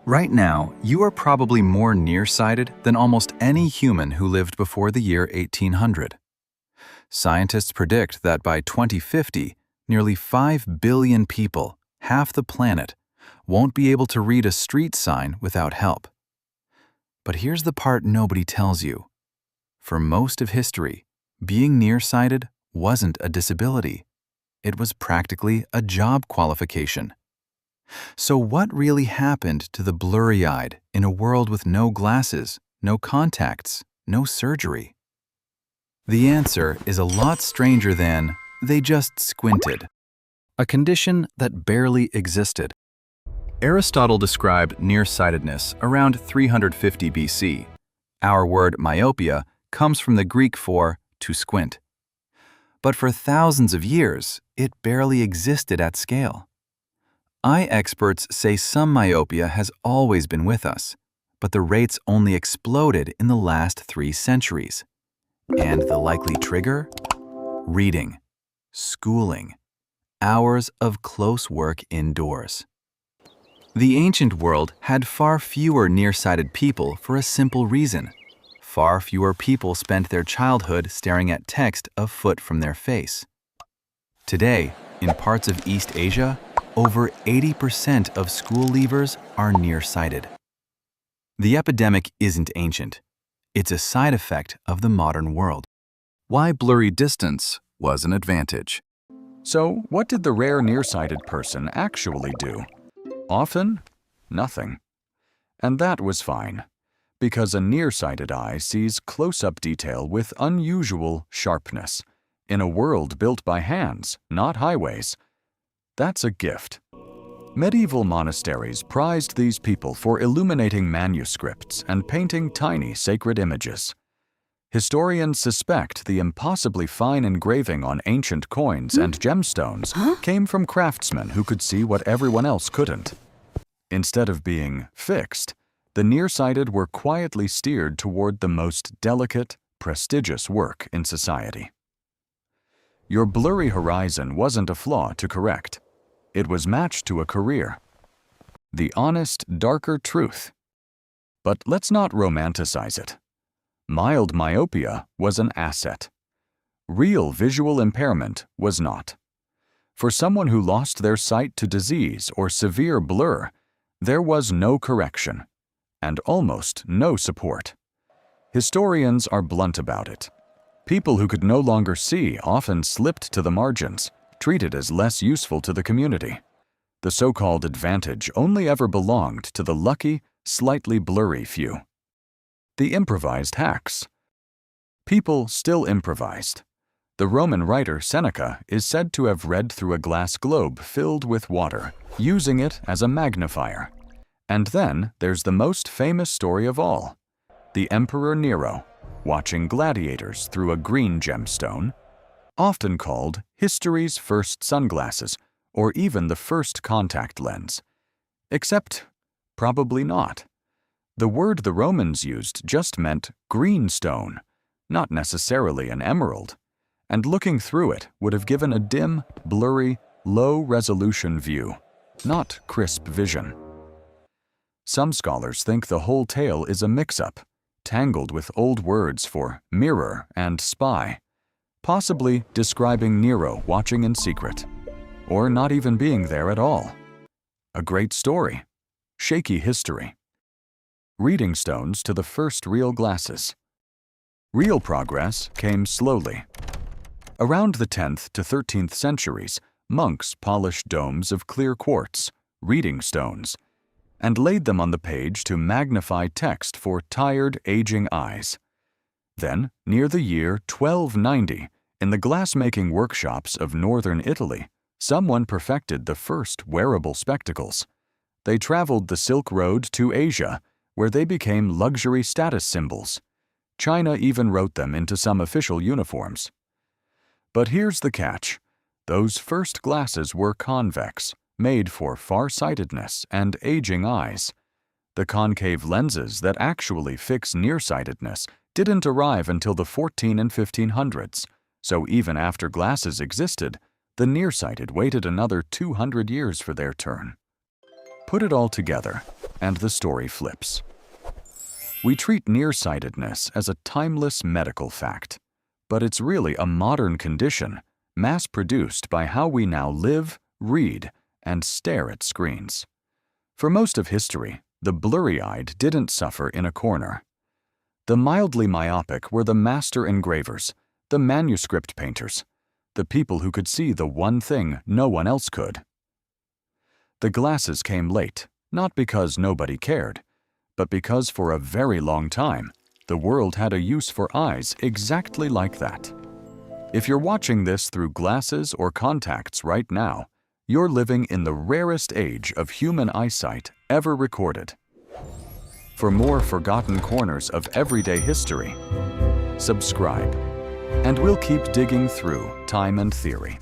Right now, you are probably more nearsighted than almost any human who lived before the year 1800. Scientists predict that by 2050, nearly 5 billion people, half the planet, won't be able to read a street sign without help. But here's the part nobody tells you. For most of history, being nearsighted wasn't a disability. It was practically a job qualification. So what really happened to the blurry-eyed in a world with no glasses, no contacts, no surgery? The answer is a lot stranger than they just squinted, a condition that barely existed. Aristotle described nearsightedness around 350 BC. Our word myopia comes from the Greek for to squint. But for thousands of years, it barely existed at scale. Eye experts say some myopia has always been with us, but the rates only exploded in the last 3 centuries. And the likely trigger? Reading, schooling, hours of close work indoors. The ancient world had far fewer nearsighted people for a simple reason. Far fewer people spent their childhood staring at text a foot from their face. Today, in parts of East Asia, over 80% of school leavers are nearsighted. The epidemic isn't ancient. It's a side effect of the modern world. Why blurry distance was an advantage. So, what did the rare nearsighted person actually do? Often, nothing. And that was fine, because a nearsighted eye sees close-up detail with unusual sharpness, in a world built by hands, not highways. That's a gift. Medieval monasteries prized these people for illuminating manuscripts and painting tiny sacred images. Historians suspect the impossibly fine engraving on ancient coins and gemstones came from craftsmen who could see what everyone else couldn't. Instead of being fixed, the nearsighted were quietly steered toward the most delicate, prestigious work in society. Your blurry horizon wasn't a flaw to correct. It was matched to a career. The honest, darker truth. But let's not romanticize it. Mild myopia was an asset. Real visual impairment was not. For someone who lost their sight to disease or severe blur, there was no correction, and almost no support. Historians are blunt about it. People who could no longer see often slipped to the margins, treated as less useful to the community. The so-called advantage only ever belonged to the lucky, slightly blurry few. The improvised hacks. People still improvised. The Roman writer Seneca is said to have read through a glass globe filled with water, using it as a magnifier. And then there's the most famous story of all, the Emperor Nero, watching gladiators through a green gemstone, often called history's first sunglasses, or even the first contact lens. Except, probably not. The word the Romans used just meant green stone, not necessarily an emerald, and looking through it would have given a dim, blurry, low-resolution view, not crisp vision. Some scholars think the whole tale is a mix-up, tangled with old words for mirror and spy, possibly describing Nero watching in secret, or not even being there at all. A great story, shaky history. Reading stones to the first real glasses. Real progress came slowly. Around the 10th to 13th centuries, monks polished domes of clear quartz, reading stones, and laid them on the page to magnify text for tired, aging eyes. Then, near the year 1290, in the glassmaking workshops of northern Italy, someone perfected the first wearable spectacles. They traveled the Silk Road to Asia, where they became luxury status symbols. China even wrote them into some official uniforms. But here's the catch. Those first glasses were convex, made for far-sightedness and aging eyes. The concave lenses that actually fix nearsightedness didn't arrive until the 14 and 1500s, so even after glasses existed, the nearsighted waited another 200 years for their turn. Put it all together, and the story flips. We treat nearsightedness as a timeless medical fact, but it's really a modern condition, mass-produced by how we now live, read, and stare at screens. For most of history, the blurry-eyed didn't suffer in a corner. The mildly myopic were the master engravers, the manuscript painters, the people who could see the one thing no one else could. The glasses came late, not because nobody cared, but because for a very long time, the world had a use for eyes exactly like that. If you're watching this through glasses or contacts right now, you're living in the rarest age of human eyesight ever recorded. For more forgotten corners of everyday history, subscribe, and we'll keep digging through time and theory.